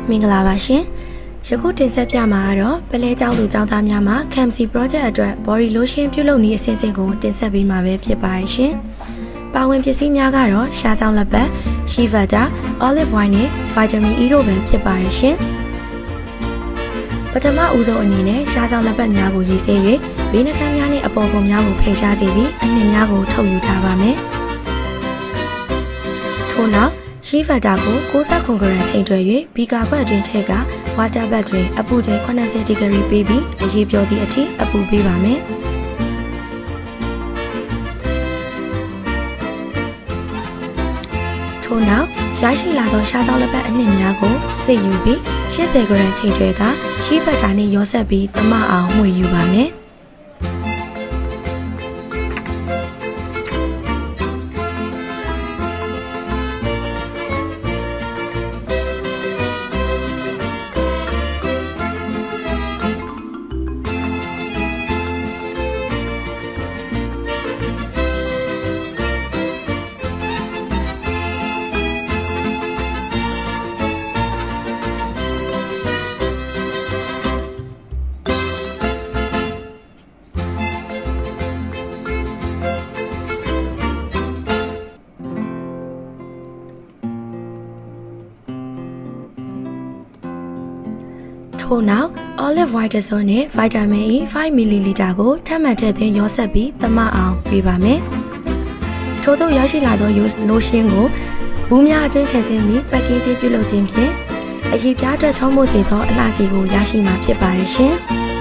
မင်္ဂလာပါရှင်ယခုတင်ဆက်ပြမှာကတော့ပလဲကျောင်းသူကျောင်းသားများမှာ KMC project အတွက် body lotion ပြုလုပ်နည်းအစဉ်အဆက်ကိုတင်ဆက်ပေးမှာပဲဖြစ်ပါတယ်ရှင်ပါဝင်ပစ္စည်းများကတော့ရှားဆောင်လက်ပတ် Shivata olive oil နဲ့ vitamin E တို့ပဲဖြစ်ပါတယ်ရှင်ပထမဦးဆုံးအနေနဲ့ရှားဆောင်လက်ပတ်များကိုရေးဆေး၍ဘေးနှခမ်းများနဲ့အပေါ်ပုံများကိုဖယ်ရှားစေပြီးအနှစ်များကိုထုတ်ယူထားပါမယ်ထို့နောက်Shivata ကို69 gram ချိန်တွယ်၍ဘီကာခွက်အတွင်းထည့်ကဝါတာဘတ်တွင်အပူချိန်80 ဒီဂရီပေးပြီးအရေးပြောသည့်အထိအပူပေးပါမယ်ထို့နောက်ရရှိလာသောရှားဆောင်လက်ပတ်အနှစ်များကိုစစ်ယူပြီး80 gram ချိန်တွယ်ကShivata နှင့်ရောစပ်ပြီးသမအောင်မှွေယူပါမယ်ထို့နောက် olive oil တစ်စုံနဲ့ vitamin E 5 ml ကိုထပ်မံထည့်သွင်းရောစပ်ပြီးသမအောင်ပေးပါမယ်။ထို့သို့ရရှိလာသောလိုရှင်ကိုဘူးများအတွင်းထည့်သွင်းပြီး packaging ပြုလုပ်ခြင်းဖြင့်အရေးပြားအတွက်ချုံးမို့စေသောအလှစီကိုရရှိမှာဖြစ်ပါရဲ့ရှင်။